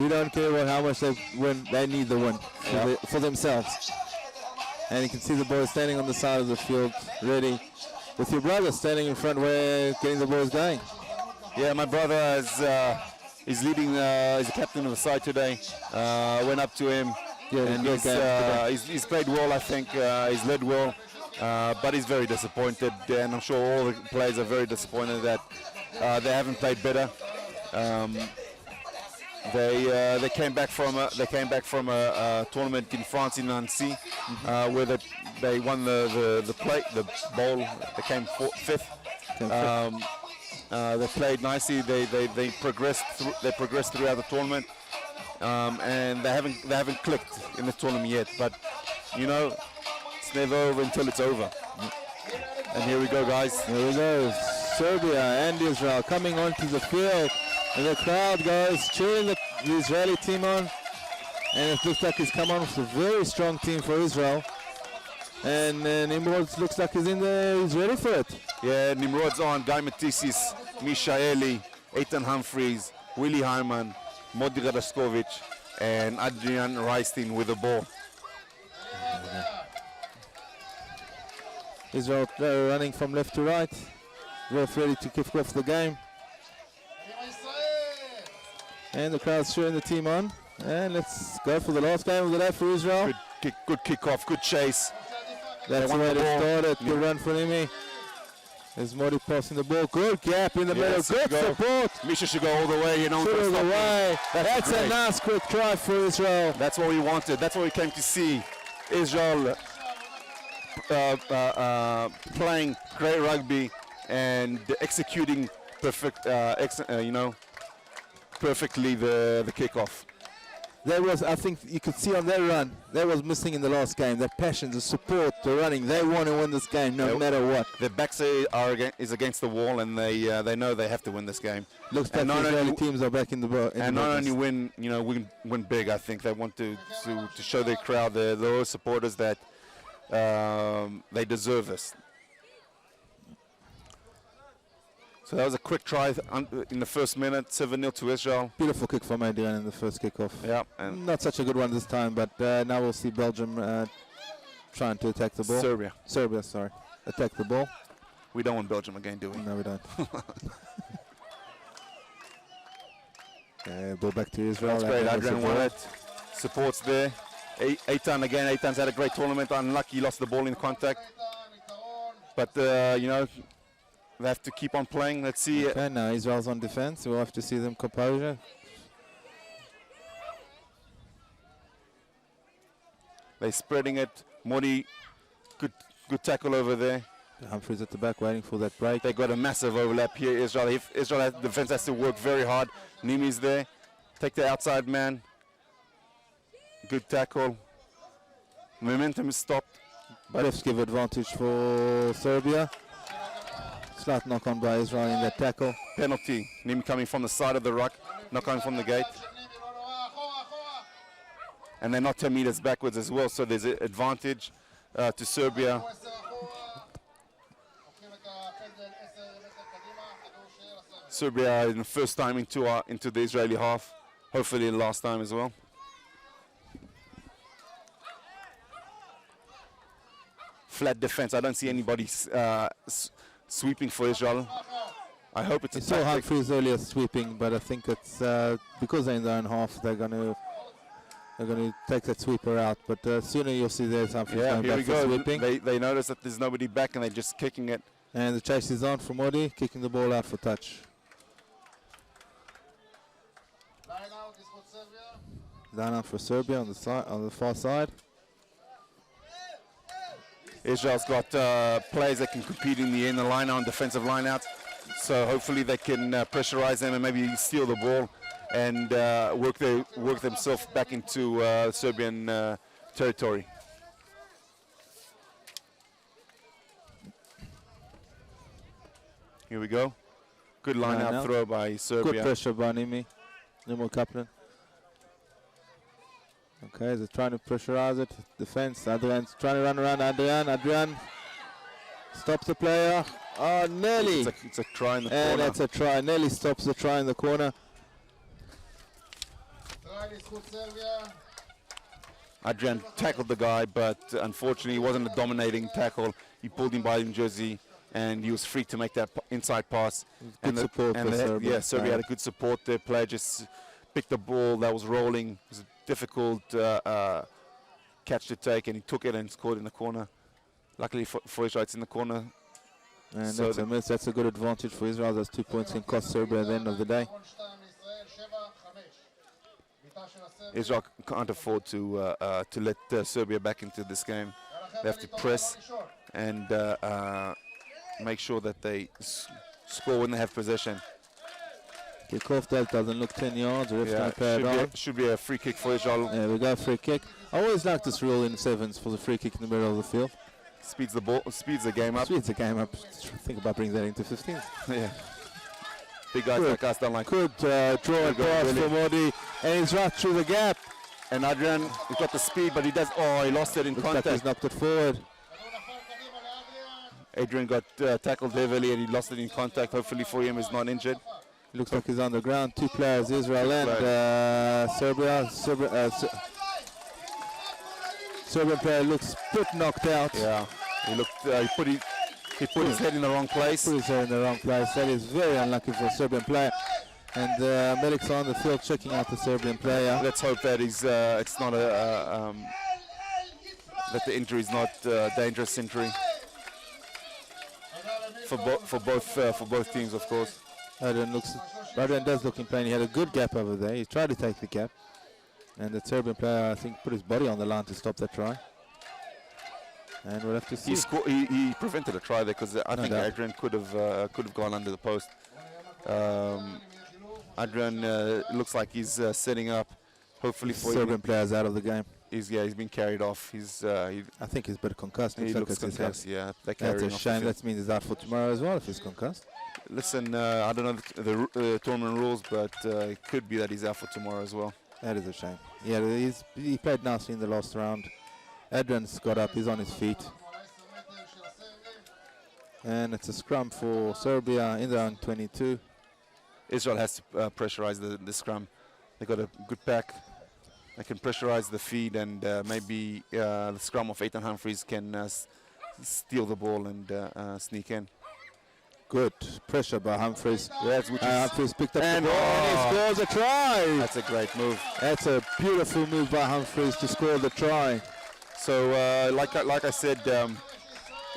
don't care about how much they win. They need the win for themselves. And you can see the boys standing on the side of the field, ready, with your brother standing in front where getting the boys going. Yeah, my brother is leading, he's the captain of the side today. Went up to him, and he's played well, I think. He's led well, but he's very disappointed, and I'm sure all the players are very disappointed that they haven't played better. They came back from a tournament in France in Nancy, where they won the bowl. They came fifth. They played nicely. They progressed throughout the tournament, and they haven't clicked in the tournament yet. But you know, it's never over until it's over. And here we go, guys. Here we go. Serbia and Israel coming onto the field. And the crowd goes cheering the Israeli team on. And it looks like he's come on with a very strong team for Israel. And Nimrod looks like he's ready for it. Yeah, Nimrod's on. Guy Matisis, Mishaeli, Eitan Humphreys, Willie Hyman, Modi Radoskovic, and Adrian Reistin with the ball. Israel running from left to right. Both ready to kick off the game. And the crowd's cheering the team on. And let's go for the last game of the day for Israel. Good kick-off, good chase. That's the way they started. Good run for Nimi. There's Modi passing the ball. Good gap in the middle. Good support. Misha should go all the way. You know, all the way. That's a nice quick try for Israel. That's what we wanted. That's what we came to see. Israel playing great rugby and executing perfectly the kickoff. There was, I think you could see on their run, that was missing in the last game. Their passion, the support, the running. They want to win this game no matter what. Their backs is against the wall, and they know they have to win this game. Looks like the Israeli teams are back in the boat. And not only win big. I think they want to show their crowd, their loyal supporters, that they deserve this. So that was a quick try in the first minute, 7-0 to Israel. Beautiful kick from Adrian in the first kickoff. Yeah, and not such a good one this time, but now we'll see Belgium trying to attack the ball. Serbia, sorry, attack the ball. We don't want Belgium again, do we? No, we don't. Ball back to Israel. That's great. Adrian Wallet supports there. Eitan again. Eitan's had a great tournament. Unlucky, he lost the ball in contact. But they have to keep on playing. Let's see. Okay, now Israel's on defense. We'll have to see them composure. They're spreading it. Modi, good tackle over there. Humphreys at the back waiting for that break. They got a massive overlap here. Israel defense has to work very hard. Nimi's there. Take the outside man. Good tackle. Momentum is stopped. But let's give advantage for Serbia. Slight knock on by Israel in that tackle. Penalty. Nimi coming from the side of the ruck, not coming from the gate. And they're not 10 meters backwards as well, so there's an advantage to Serbia. Serbia in the first time into the Israeli half. Hopefully the last time as well. Flat defense. I don't see anybody sweeping for Israel. I hope it's a tactic. Saw Humphreys earlier sweeping, but I think it's because they're in their own half, they're going to take that sweeper out. But sooner you'll see there's Humphreys going back for sweeping. They notice that there's nobody back and they're just kicking it. And the chase is on from Modi, kicking the ball out for touch. Line out for Serbia on the far side. Israel's got players that can compete in the inner line out and defensive line out. So hopefully they can pressurize them and maybe steal the ball and work themselves back into Serbian territory. Here we go. Good line out throw by Serbia. Good pressure by Nimi Kaplan. Okay, they're trying to pressurize it. Defense. Adrian's trying to run around Adrian. Stops the player. Oh, nearly. It's a try in the corner. And that's a try. Nearly stops the try in the corner. Adrian tackled the guy, but unfortunately it wasn't a dominating tackle. He pulled him by the jersey, and he was free to make that inside pass. Good support for Serbia. Yeah, Serbia had a good support there. Player just picked the ball that was rolling. It was a difficult catch to take, and he took it and scored in the corner. Luckily for Israel, it's in the corner. And So that's a miss. That's a good advantage for Israel. Those 2 points can cost Serbia at the end of the day. Israel can't afford to let Serbia back into this game. They have to press and make sure that they score when they have possession. Kick-off, that doesn't look 10 yards. The ref's going to play it on. Should be a free kick for Israel. There we go, free kick. I always like this rule in sevens for the free kick in the middle of the field. Speeds the ball, speeds the game up. Speeds the game up. Think about bringing that into 15. Yeah. Big guys like us don't like. Good draw and pass for Modi, and he's right through the gap. And Adrian, he's got the speed, but he lost it in Looks like contact. he's knocked it forward. Adrian got tackled heavily and he lost it in contact. Hopefully for him, he's not injured. Looks like he's on the ground. 2 players, Israel and Serbia. Serbian player looks a bit knocked out. Yeah, he looked. He put his head in the wrong place. Put his head in the wrong place. That is very unlucky for a Serbian player. And medics are on the field checking out the Serbian player. Let's hope that it's not that the injury is not a dangerous injury for both teams, of course. Adrian does look in pain. He had a good gap over there. He tried to take the gap. And the Serbian player, I think, put his body on the line to stop that try. And we'll have to see. He prevented a try there because I think Adrian could have gone under the post. Adrian looks like he's setting up. Hopefully for Serbian players out of the game. He's been carried off. I think he's a bit concussed. He looks concussed. Yeah, that's a shame. That means he's out for tomorrow as well if he's concussed. Listen, I don't know the tournament rules, but it could be that he's out for tomorrow as well. That is a shame. Yeah, he played nicely in the last round. Adrian's got up, he's on his feet. And it's a scrum for Serbia in their own 22. Israel has to pressurize the scrum. They got a good pack. They can pressurize the feed, and maybe the scrum of Ethan Humphries can steal the ball and sneak in. Good pressure by Humphries. Yes, Humphries picked up the ball and he scores a try. That's a great move. That's a beautiful move by Humphries to score the try. So, like I said,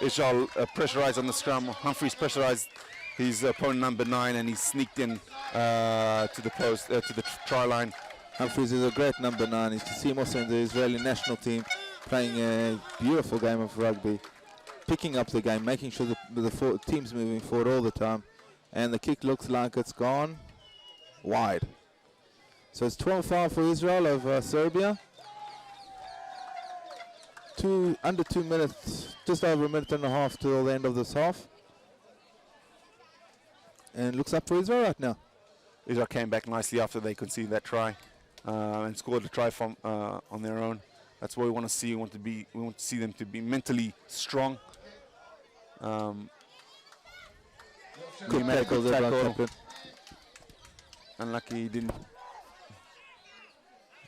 Israel pressurized on the scrum. Humphries pressurized his opponent number 9, and he sneaked in to the post, to the try line. Humphries is a great number 9. You can see him also in the Israeli national team playing a beautiful game of rugby. Picking up the game, making sure the team's moving forward all the time. And the kick looks like it's gone wide. So it's 12-4 for Israel over Serbia. Under 2 minutes, just over a minute and a half till the end of this half. And looks up for Israel right now. Israel came back nicely after they conceded that try and scored a try from on their own. That's what we want to see. We want to see them to be mentally strong. Good tackle. Unlucky he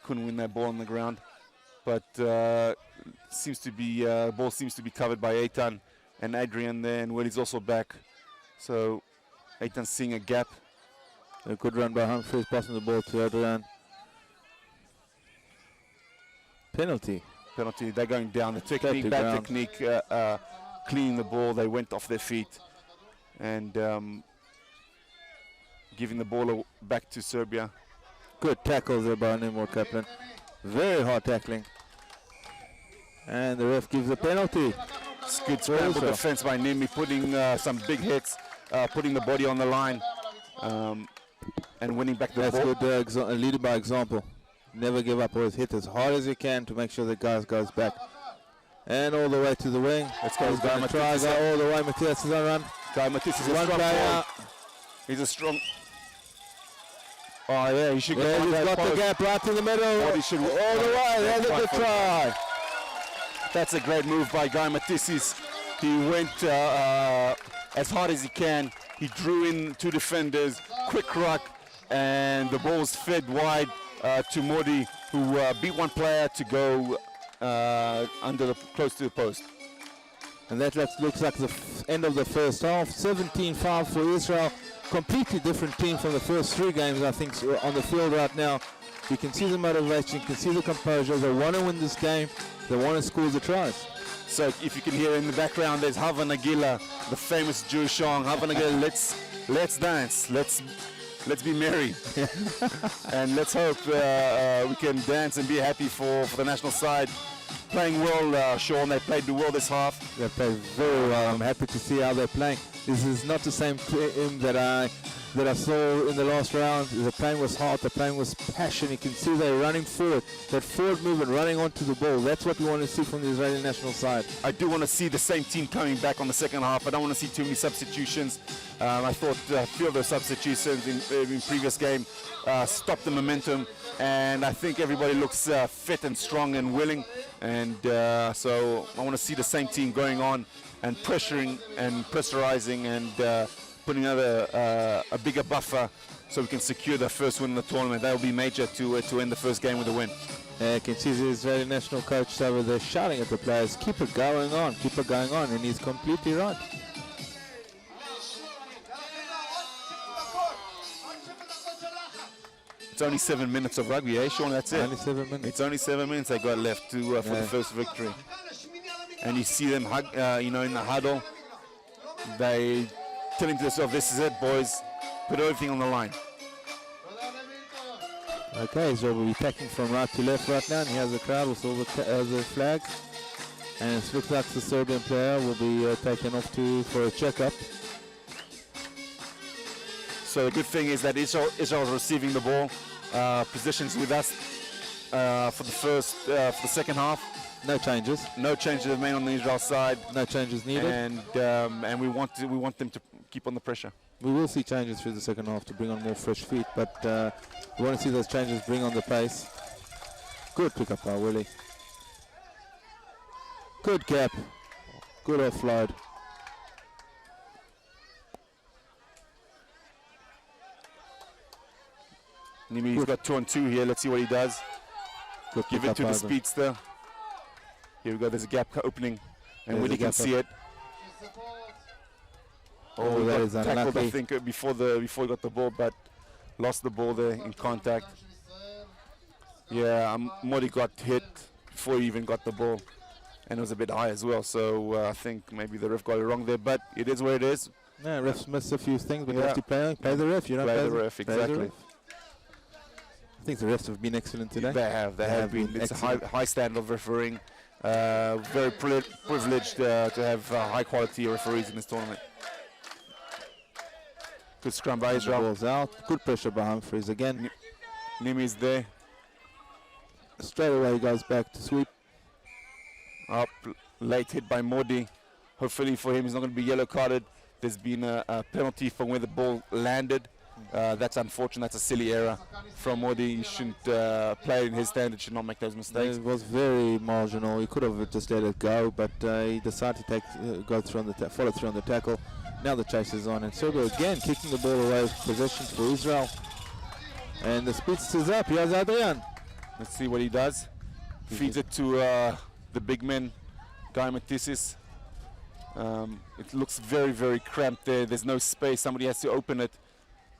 couldn't win that ball on the ground. But seems to be ball seems to be covered by Eitan and Adrian there, and Willie's also back. So Eitan's seeing a gap. A good run by Humphries, passing the ball to Adrian. Penalty. They're going down. The technique, bad technique, cleaning the ball. They went off their feet and giving the ball back to Serbia. Good tackles there by Nimor Kaplan. Very hard tackling. And the ref gives a penalty. It's good scramble defense by Nimi, putting some big hits, putting the body on the line, and winning back the ball. That's good leading by example. Never give up, always hit as hard as you can to make sure the guy goes back. And all the way to the wing. Let's go. Try go all the way. Matthias is on run. Guy Matthias is a strong player. He's a strong. Oh yeah, he should get he's got the gap right in the middle. All the way. There's a good try. That's a great move by Guy Matthias. He went as hard as he can. He drew in 2 defenders, quick ruck, and the ball was fed wide to Modi, who beat one player to go close to the post. And that looks like the end of the first half. 17-5 for Israel. Completely different team from the first 3 games, I think, on the field right now. You can see the motivation, you can see the composure. They want to win this game. They want to score the tries. So if you can hear in the background, there's Hava Nagila, the famous Jewish song. Hava Nagila, let's dance, let's be merry, and let's hope we can dance and be happy for the national side. Playing well, Sean. They played well this half. They played very well. I'm happy to see how they're playing. This is not the same team that I saw in the last round. The playing was hard. The playing was passion. You can see they're running forward. That forward movement, running onto the ball. That's what we want to see from the Israeli national side. I do want to see the same team coming back on the second half. I don't want to see too many substitutions. I thought a few of those substitutions in previous game stopped the momentum. And I think everybody looks fit and strong and willing. And so I want to see the same team going on and pressuring and pressurizing and putting out a bigger buffer so we can secure the first win in the tournament. That will be major to end the first game with a win. You can see the Israeli national coach over there shouting at the players, keep it going on, and he's completely right. It's only 7 minutes of rugby, eh, Sean? That's it. Only 7 minutes. It's only 7 minutes they got left for the first victory. And you see them, in the huddle. They telling to themselves, "This is it, boys. Put everything on the line." Okay, so we'll be attacking from right to left right now, and he has the crowd with all the flags. And it looks like the Serbian player will be taken off for a checkup. So the good thing is that Israel is receiving the ball, positions with us for the second half. No changes. No changes have made on the Israel side. No changes needed. And we want them to keep on the pressure. We will see changes through the second half to bring on more fresh feet, but we want to see those changes bring on the pace. Good pick up by Willie. Good gap. Good offload. He's got 2 on 2 here. Let's see what he does. Good Give it to the speedster. Here we go. There's a gap opening, and Willie can see it. Oh, that is tackled, unlucky. I think, before he got the ball, but lost the ball there in contact. Yeah, Modi got hit before he even got the ball, and it was a bit high as well. So I think maybe the ref got it wrong there, but it is what it is. Yeah, refs miss a few things, but you have to play the ref. You don't play the ref, exactly. I think the refs have been excellent today. They have been. It's a high standard of refereeing. Very privileged to have high quality referees in this tournament. Good scrum by Israel. Ball's out. Good pressure by Humphries again. Nimi's there. Straight away he goes back to sweep. Up, late hit by Modi. Hopefully for him he's not going to be yellow carded. There's been a penalty from where the ball landed. That's unfortunate. That's a silly error from Modi. He shouldn't play in his standard. Should not make those mistakes. It was very marginal. He could have just let it go, but he decided to follow through on the tackle. Now the chase is on, and Serbia again kicking the ball away. Possession for Israel, and the speedster's up. Here's Adrian. Let's see what he does. Feeds it to the big man, Guy Matisis. It looks very, very cramped there. There's no space. Somebody has to open it.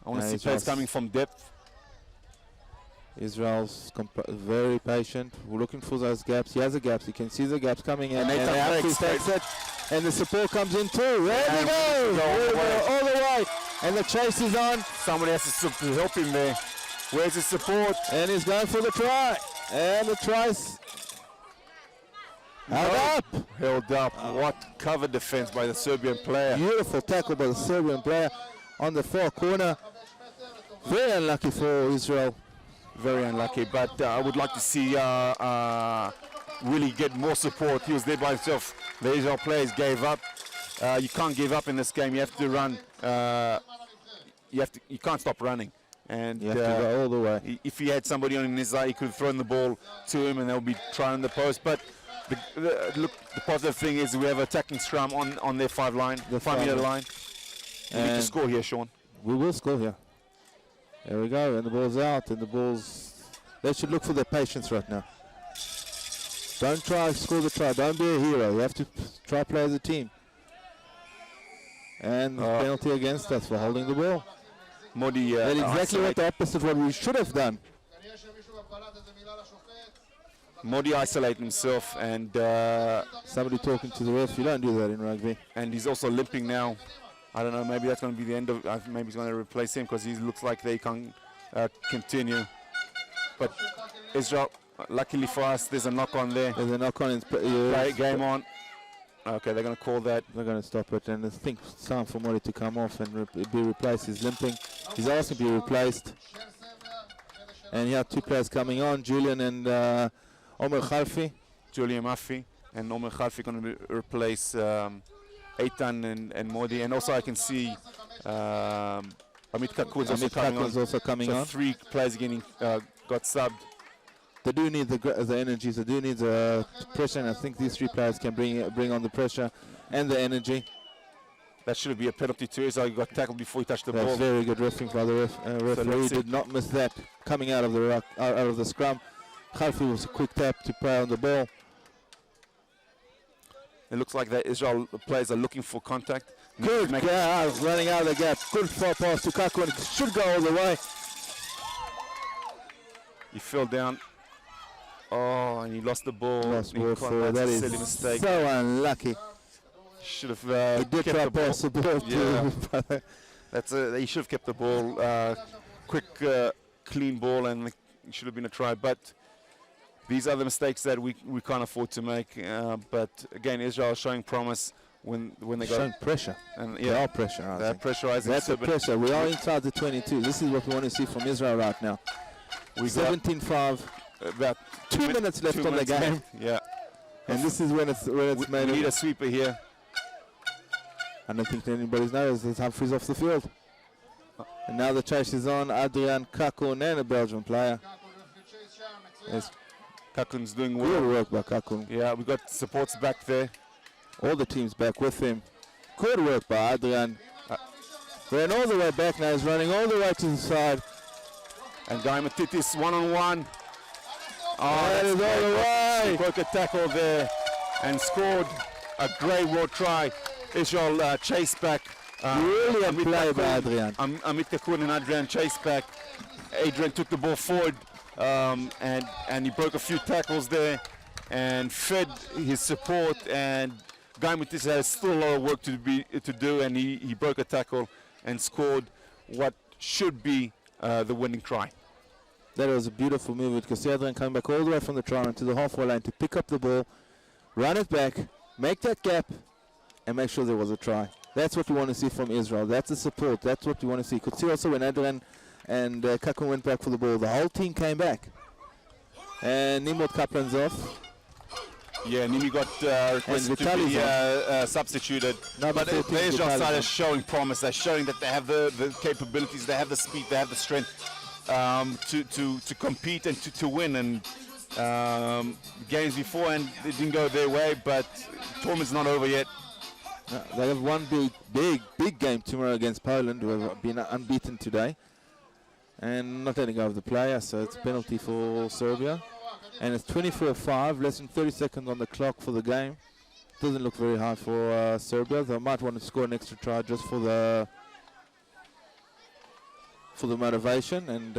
I want to see players coming from depth. Israel's very patient. We're looking for those gaps. He has the gaps. You can see the gaps coming in. And they takes it. And the support comes in too. There we go. All the way. And the chase is on. Somebody has to help him there. Where's his support? And he's going for the try. And the try's held up. What cover defense by the Serbian player. Beautiful tackle by the Serbian player on the far corner. Very unlucky for Israel. Very unlucky, but I would like to see really get more support. He was there by himself. The Israel players gave up. You can't give up in this game. You have to run. You can't stop running. And you have to go all the way. If he had somebody on his side, he could have thrown the ball to him, and they'll be trying the post. But the positive thing is we have attacking scrum on their 5-meter line. We need to score here, Sean. We will score here. There we go, and the ball's out, and the ball's They should look for their patience right now. Don't try to score the try. Don't be a hero. You have to try to play as a team. And penalty against us for holding the ball. Modi, That's exactly what the opposite what we should have done. Modi isolate himself, and Somebody talking to the ref. You don't do that in rugby. and he's also limping now. I don't know, maybe that's going to be the end of, maybe he's going to replace him because he looks like they can't continue. But Israel, luckily for us, there's a knock on there. There's a knock on. Game on. Okay, they're going to call that. They're going to stop it, and I think it's time for Modi to come off and be replaced. He's limping. He's asking to be replaced. And here are two players coming on, Julian and Omer Khalfi. Julian Mafi and Omer Khalfi going to replace Eitan and Modi. And also I can see Amit Kakun's also coming on. Also coming so on. 3 players getting got subbed. They do need the energies. They do need the pressure, and I think these 3 players can bring on the pressure and the energy. That should be a penalty too. So he got tackled before he touched the That's ball. very good refereeing by the referee. Did not miss that coming out of the scrum. Khalfi was a quick tap to play on the ball. It looks like the Israel players are looking for contact. Good guys running out of the gap. Good far pass to Kaku, and it should go all the way. He fell down. Oh, and he lost the ball. Lost ball for That's that a silly is mistake. so unlucky. Should have He did kept try the ball. pass the ball Yeah. He should have kept the ball. Quick, clean ball, and it should have been a try. But these are the mistakes that we can't afford to make. But again, Israel is showing promise when they got showing pressure. And They are pressurizing. they're pressurizing. That's the pressure. We are inside the 22. This is what we want to see from Israel right now. We got 17-5. about 2 minutes left on the game. Yeah. And this is when it's We made. need a sweeper here. I don't think anybody's noticed. There's Humphries off the field. And now the chase is on. Adrian Kakun and a Belgian player. Yes, Kakun's doing good well. work by Kakun. Yeah, we got supports back there. All the teams back with him. Good work by Adrian. Ran all the way back now. He's running all the way to the side. And Guy Matitis one-on-one. That is all the way. He broke a tackle there and scored a great world try. Israel chased back. Brilliant play by Adrian. Amit Kakun and Adrian chased back. Adrian took the ball forward and he broke a few tackles there and fed his support, and Guy Matitis has still a lot of work to do, and he broke a tackle and scored what should be the winning try. That was a beautiful move because Adrian coming back all the way from the try line to the halfway line to pick up the ball, run it back, make that gap, and make sure there was a try. That's what we want to see from Israel. That's the support. That's what we want to see. You could see also when Adrian and Kakun went back for the ball, the whole team came back. And Nimrod Kaplan's off. Yeah, Nimi got requested to be substituted. But the Israel side is showing promise. They're showing that they have the capabilities, they have the speed, they have the strength to compete and to win. And games before, and it didn't go their way, but tournament's not over yet. They have one big game tomorrow against Poland, who have been unbeaten today. And not letting go of the player, so it's a penalty for Serbia. And it's 24-5, less than 30 seconds on the clock for the game. Doesn't look very high for Serbia. They might want to score an extra try just for the motivation. And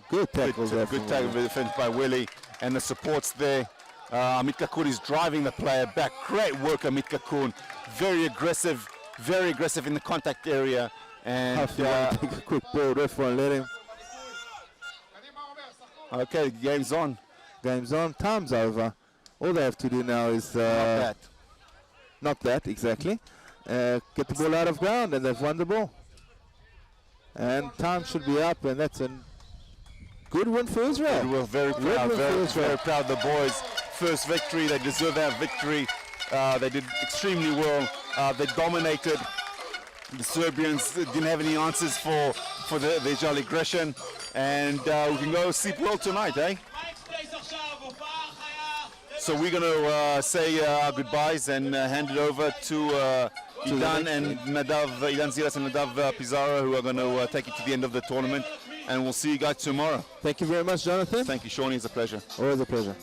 good tackles there. Good tackle defense by Willie, and the support's there. Amit Kakun is driving the player back. Great work, Amit Kakun. Very aggressive in the contact area. And take a quick ball, ref won't let him. Okay, game's on. Game's on, time's over. All they have to do now is not that exactly. Get the ball out of ground, and they've won the ball. And time should be up, and that's a good win for Israel. We're very proud, very proud of the boys. First victory, they deserve that victory. They did extremely well. They dominated. The Serbians didn't have any answers for the Israeli aggression, and we can go sleep well tonight, eh? So we're going to say our goodbyes and hand it over to Idan and Nadav, Idan Ziras and Nadav Pizarro, who are going to take it to the end of the tournament. and we'll see you guys tomorrow. Thank you very much, Jonathan. Thank you, Shawnee. It's a pleasure. Always a pleasure.